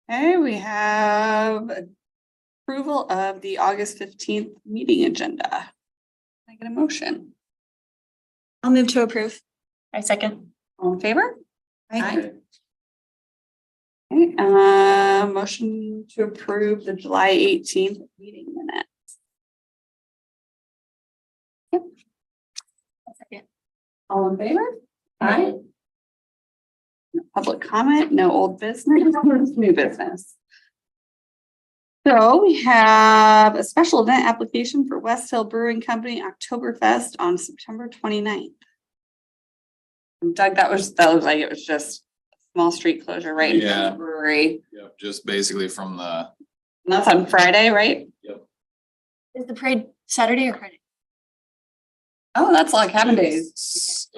Okay, we have approval of the August 15th meeting agenda. Can I get a motion? I'll move to approve. I second. All in favor? Aye. Okay, motion to approve the July 18th meeting minutes. Second. All in favor? Aye. No public comment, no old business, new business. So we have a special event application for West Hill Brewing Company Oktoberfest on September 29th. And Doug, that was like, it was just a small street closure, right? in front of the Brewery. Yep, just basically from the, And that's on Friday, right? Is the parade Saturday or Friday? Oh, that's like Cabin Days.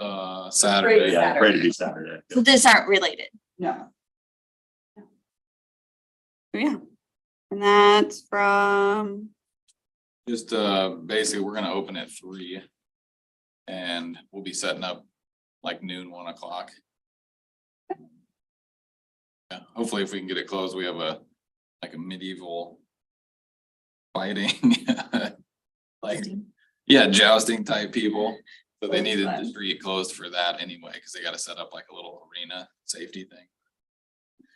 Saturday. Yeah, Pray to be Saturday. So these aren't related. No. Yeah. And that's from, Just basically, we're gonna open at 3. And we'll be setting up like noon, 1 o'clock. Yeah, hopefully if we can get it closed, we have like a medieval fighting. Like, yeah, jousting type people. So they needed the street closed for that anyway, because they gotta set up like a little arena safety thing.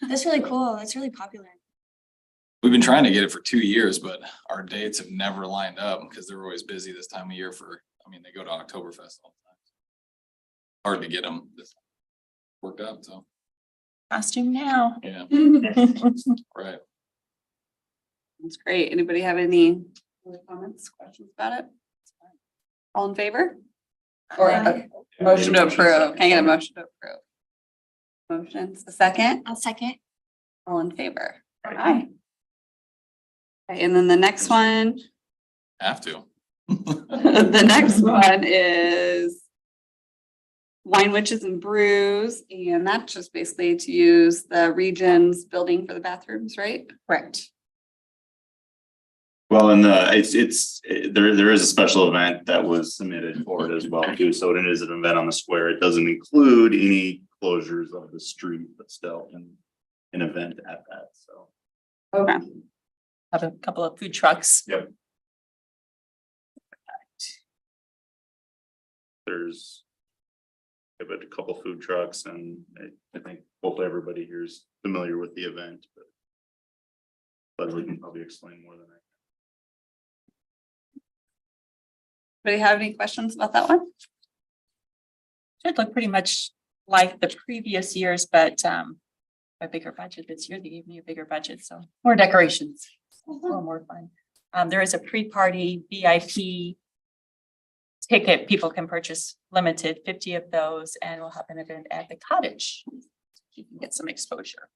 That's really cool. That's really popular. We've been trying to get it for 2 years, but our dates have never lined up because they're always busy this time of year they go to Oktoberfest all the time. Hard to get them worked out, so, Costume now. yeah, right. that's great. Anybody have any other comments, questions about it? All in favor? Or a motion to approve? Can I get a motion to approve? Motions, a second? I'll second. All in favor? Aye. Okay, and then the next one, Have to. the next one is Wine Witches and Brews, and that's just basically to use the Regions building for the bathrooms, right? Correct. Well, and there is a special event that was submitted for it as well too. So it is an event on the square. It doesn't include any closures of the street, but still an event at that, so. Okay. Have a couple of food trucks. Yep. There's a couple food trucks and I think hopefully everybody here is familiar with the event, but we can probably explain more than I. Anybody have any questions about that one? Should look pretty much like the previous years, but a bigger budget this year. They gave me a bigger budget, so more decorations, a little more fun. There is a pre-party VIP ticket. People can purchase limited 50 of those, and we'll have an event at the cottage. You can get some exposure.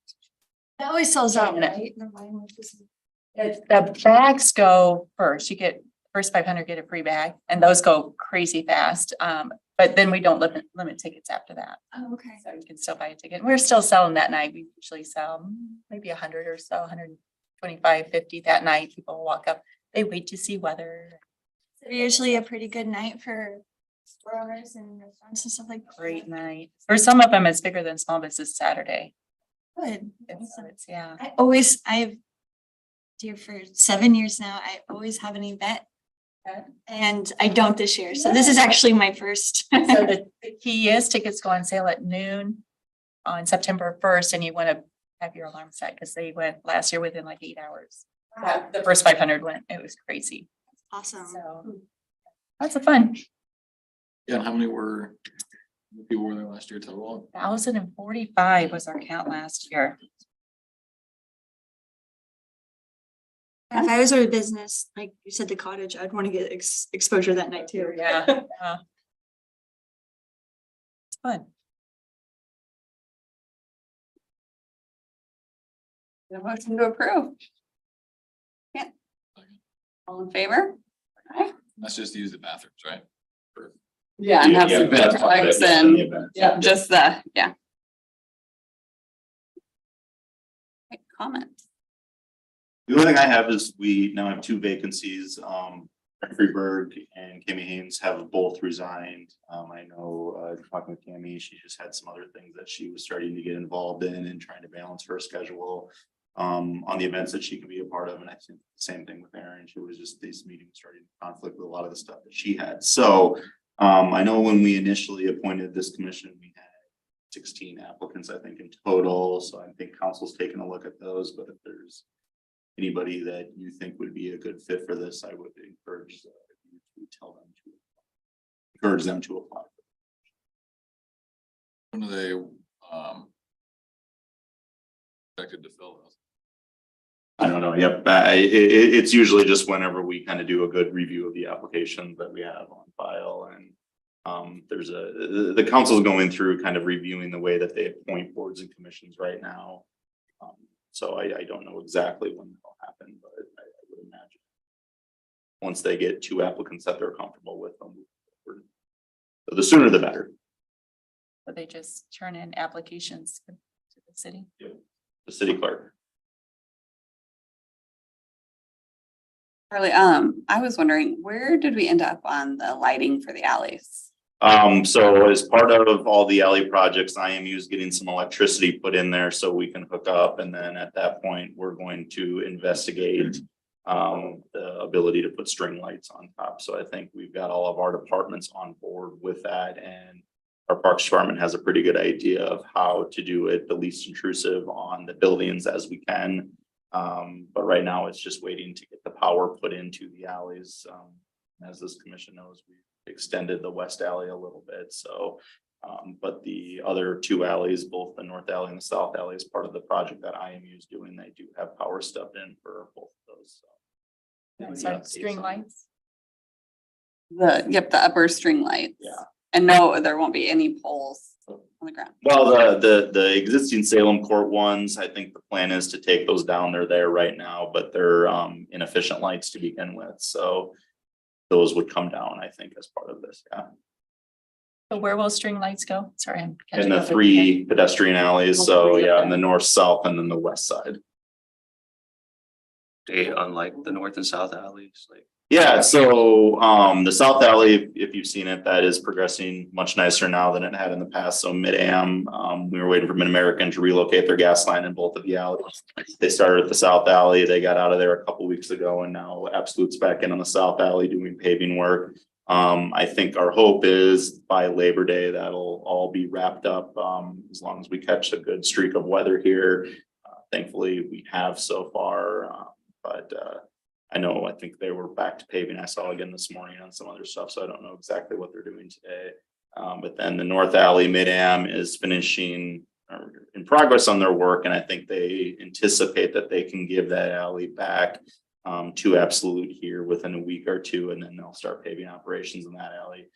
That always sells out, Yeah. right? The bags go first. You get first 500 get a free bag, and those go crazy fast. But then we don't limit tickets after that. Oh, okay. So you can still buy a ticket. We're still selling that night. We usually sell maybe 100 or so, 125, 50 that night. People walk up. They wait to see weather. So usually a pretty good night for store owners and restaurants and stuff like that. Great night. For some of them, it's bigger than small business Saturday. Good. Yeah. I've here for 7 years now. I always have an event. And I don't this year. So this is actually my first. So the key is tickets go on sale at noon on September 1st, and you want to have your alarm set because they went last year within like 8 hours. The first 500 went. It was crazy. Awesome. So lots of fun. Yeah, and how many people were there last year total? 1,045 was our count last year. If I was a business, like you said, the cottage, I'd want to get exposure that night too. Yeah. It's fun. A motion to approve. Yeah. All in favor? Aye. Let's just use the bathrooms, right? Yeah, and have some that's part of it, flags yeah, and, the event. yeah, just the, yeah. Okay, comments. The only thing I have is we now have 2 vacancies. Jeffrey Berg and Kimmy Haynes have both resigned. I know, talking with Kimmy, she just had some other things that she was starting to get involved in and trying to balance her schedule. on the events that she can be a part of. And I think the same thing with Erin. She was just, these meetings started to conflict with a lot of the stuff that she had. So I know when we initially appointed this commission, we had 16 applicants, I think, in total. So I think council's taking a look at those, but if there's anybody that you think would be a good fit for this, I would encourage you to encourage them to apply. When are they expected to fill those? I don't know. Yep. It's usually just whenever we kind of do a good review of the applications that we have on file, and the council's going through kind of reviewing the way that they appoint boards and commissions right now. So I don't know exactly when that'll happen, but I would imagine once they get 2 applicants that they're comfortable with them, so the sooner the better. So they just turn in applications to the city. The city clerk. Carly, I was wondering, where did we end up on the lighting for the alleys? So as part of all the alley projects, IMU is getting some electricity put in there so we can hook up. And then at that point, we're going to investigate the ability to put string lights on top. So I think we've got all of our departments on board with that. And our Parks Department has a pretty good idea of how to do it the least intrusive on the buildings as we can. But right now it's just waiting to get the power put into the alleys. As this commission knows, we extended the west alley a little bit. So, but the other 2 alleys, both the north alley and the south alley, is part of the project that IMU is doing. They do have power stubbed in for both of those. So. So string lights. The upper string lights. Yeah. And no, there won't be any poles on the ground. Well, the existing Salem Court ones, I think the plan is to take those down. They're there right now, but they're inefficient lights to begin with. So those would come down, I think, as part of this. Yeah. So where will string lights go? Sorry, I'm In catching the up with 3 pedestrian alleys. So Okay. yeah, in the north, south, and then the west side. Unlike the north and south alleys, like. Yeah, so the south alley, if you've seen it, that is progressing much nicer now than it had in the past. So Mid-Am, we were waiting for Mid-American to relocate their gas line in both of the alleys. They started at the south alley. They got out of there a couple weeks ago, and now Absolute's back in on the south alley doing paving work. I think our hope is by Labor Day, that'll all be wrapped up, as long as we catch a good streak of weather here. Thankfully, we have so far, but I think they were back to paving. I saw again this morning on some other stuff, so I don't know exactly what they're doing today. But then the north alley Mid-Am is finishing in progress on their work, and I think they anticipate that they can give that alley back to Absolute here within a week or 2, and then they'll start paving operations in that alley.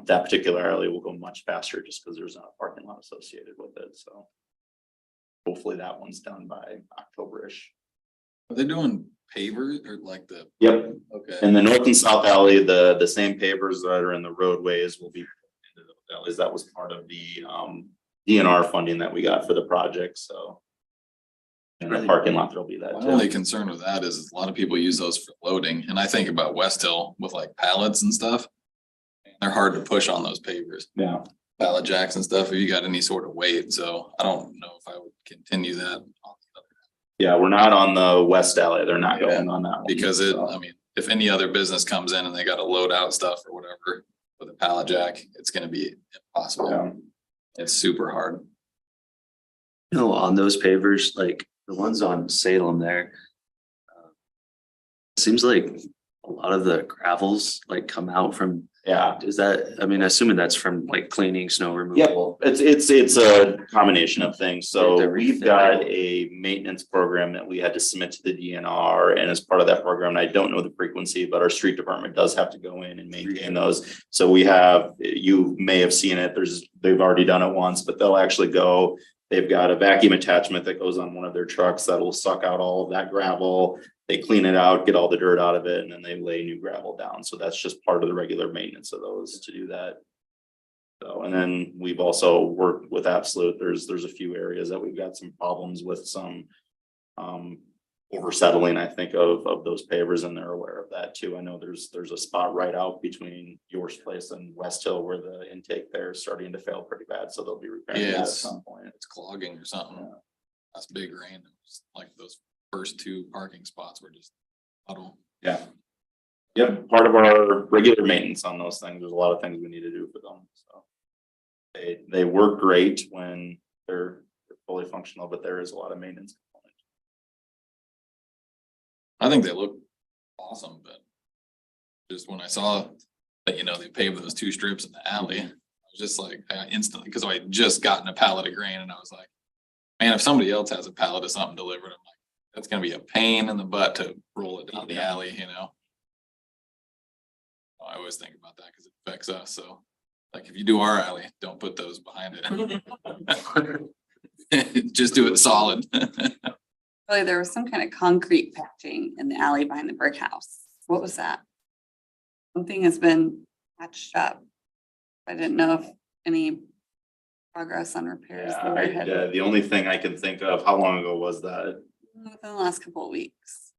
That particular alley will go much faster just because there's not a parking lot associated with it. So hopefully that one's done by October-ish. Are they doing pavers or like the? Yep. Okay. In the north and south alley, the same pavers that are in the roadways will be into those alleys. That was part of the DNR funding that we got for the project, so. And the parking lot, there'll be that My only too. concern with that is a lot of people use those for loading, and I think about West Hill with like pallets and stuff. They're hard to push on those pavers, Yeah, pallet jacks and stuff, if you got any sort of weight, so I don't know if I would continue that. yeah, we're not on the west alley. They're not Yeah, going on that one. Because it, so. I mean, if any other business comes in and they gotta load out stuff or whatever with a pallet jack, it's gonna be Yeah. impossible. It's super hard. On those pavers, like the ones on Salem there. It seems like a lot of the gravels like come out from, Yeah, is that, I mean, assuming that's from like cleaning, snow yep, removal. it's a combination of things. So They're we've got a maintenance program that we had to submit to the DNR. And as part of that program, and I don't know the frequency, but our street department does have to go in and maintain those. So we have, you may have seen it, they've already done it once, but they'll actually go. They've got a vacuum attachment that goes on one of their trucks that'll suck out all of that gravel. They clean it out, get all the dirt out of it, and then they lay new gravel down. So that's just part of the regular maintenance of those to do that. So, and then we've also worked with Absolute. There's a few areas that we've got some problems with some oversettling, I think, of those pavers, and they're aware of that too. I know there's a spot right out between your place and West Hill where the intake there is starting to fail pretty bad, so they'll be repairing that at Yes. some point. It's clogging or something. last big rain, it was like those first two parking spots were just puddle. Yeah. Yep, part of our regular maintenance on those things, there's a lot of things we need to do for them, so. They work great when they're fully functional, but there is a lot of maintenance. I think they look awesome, but just when I saw that, you know, they paved those two strips in the alley, I was just like, I instantly, because I had just gotten a pallet of grain and I was like, man, if somebody else has a pallet of something delivered, I'm like, that's gonna be a pain in the butt to roll it down the alley, you know? I always think about that because it affects us, so, like, if you do our alley, don't put those behind it. Just do it solid. Really, there was some kind of concrete patching in the alley behind the brick house. What was that? Something has been patched up. I didn't know if any progress on repairs. Yeah, they had the only thing I can think of, how long ago was that? within the last couple of weeks.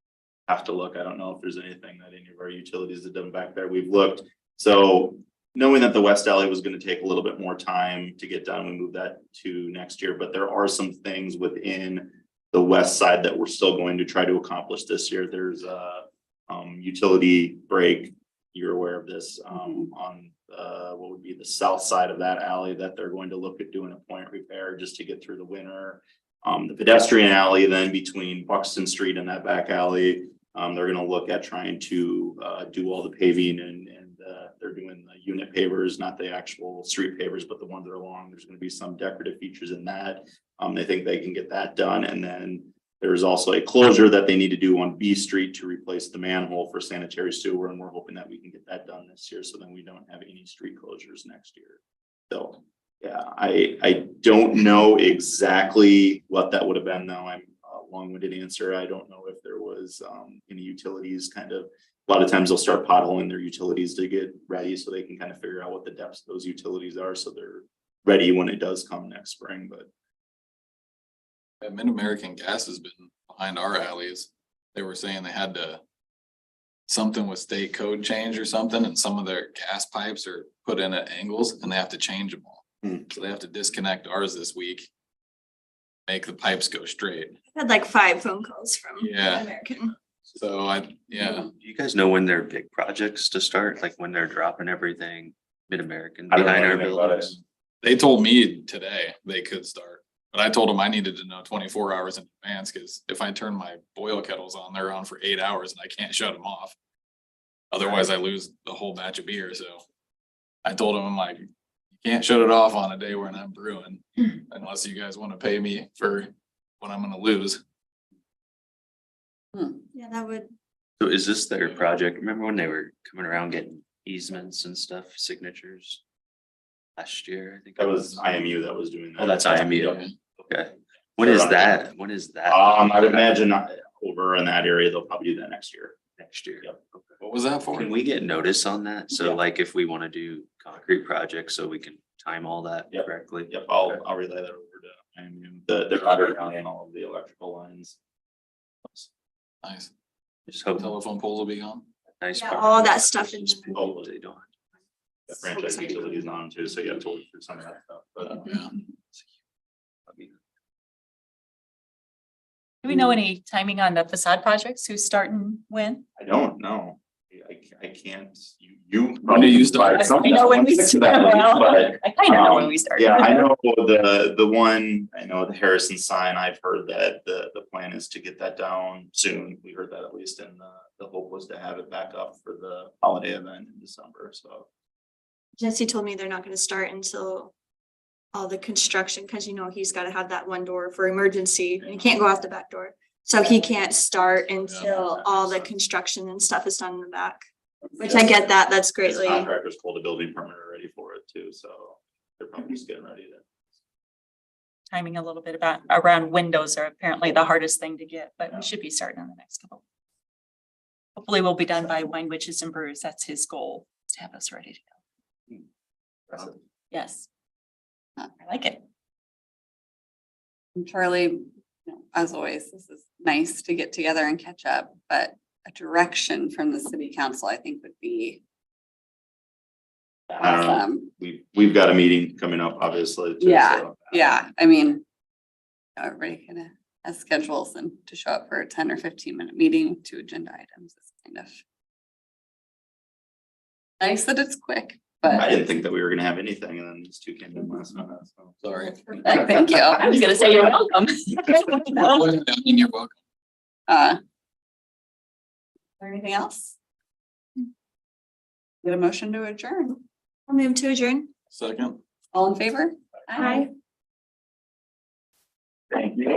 Have to look. I don't know if there's anything that any of our utilities have done back there. We've looked. So knowing that the west alley was gonna take a little bit more time to get done, we moved that to next year, but there are some things within the west side that we're still going to try to accomplish this year. There's a utility break. You're aware of this, on what would be the south side of that alley that they're going to look at doing a point repair just to get through the winter. The pedestrian alley then between Buxton Street and that back alley, they're gonna look at trying to do all the paving and they're doing the unit pavers, not the actual street pavers, but the ones that are long. There's gonna be some decorative features in that. They think they can get that done. And then there's also a closure that they need to do on B Street to replace the manhole for sanitary sewer. And we're hoping that we can get that done this year. So then we don't have any street closures next year. So, yeah, I don't know exactly what that would have been though. I'm a long-winded answer. I don't know if there was any utilities kind of, a lot of times they'll start potholing their utilities to get ready so they can kind of figure out what the depths of those utilities are. So they're ready when it does come next spring, but. Yeah, Mid-American Gas has been behind our alleys. They were saying they had to, something with state code change or something, and some of their gas pipes are put in at angles and they have to change them all. So they have to disconnect ours this week. Make the pipes go straight. I had like 5 phone calls from Yeah. American. So yeah, Do you guys know when their big projects to start, like when they're dropping everything Mid-American I don't know behind our anything about it. buildings? they told me today they could start, but I told them I needed to know 24 hours in advance, because if I turn my boil kettles on, they're on for 8 hours and I can't shut them off. Otherwise I lose the whole batch of beer, so I told them, I'm like, you can't shut it off on a day when I'm brewing, unless you guys want to pay me for what I'm gonna lose. Yeah, that would, So is this their project? Remember when they were coming around getting easements and stuff, signatures? Last year, I think. That was IMU that was doing that. Oh, that's IMU. Yep. Okay. When is that? When is that? I would imagine over in that area, they'll probably do that next year. Next year. Yep. What was that for? Can we get notice on that? So Yeah. like if we want to do concrete projects, so we can time all that Yep. correctly? Yep, I'll relay that over to IMU, they're undergrounding all of the electrical lines. Nice. Just hope Telephone poles will be gone. nice. yeah, part. all that stuff in Just there. hope they don't. The franchise utilities on too, so you have to work through some of that stuff, but. Yeah. Do we know any timing on the facade projects? Who's starting when? I don't know. I can't, you. When do you start? I know when we start. Well, But, I kind of know when we start. yeah, I know the one, I know the Harrison sign, I've heard that the plan is to get that down soon. We heard that at least, and the hope was to have it back up for the holiday event in December, so. Jesse told me they're not gonna start until all the construction, cause you know, he's gotta have that one door for emergency and he can't go out the back door. So he can't start until all the construction and stuff is done in the back, which I get that, that's His greatly. contractors pulled a building permit already for it too, so they're probably just getting ready to. Timing a little bit about around windows are apparently the hardest thing to get, but we should be starting on the next couple. Hopefully we'll be done by Wine Witches and Brews. That's his goal, is to have us ready to go. Yes. I like it. And Charlie, you know, as always, this is nice to get together and catch up, but a direction from the city council, I think would be I don't know. awesome. We've got a meeting coming up, obviously. too, Yeah, so, Yeah, I mean, everybody kind of has schedules and to show up for a 10 or 15-minute meeting with 2 agenda items is kind of nice that it's quick, I but didn't think that we were gonna have anything and then these two came in last minute, so. Sorry. thank you. I was gonna say you're welcome. You're welcome. Is there anything else? Get a motion to adjourn. I'll move to adjourn. Second. All in favor? Aye. Thank you.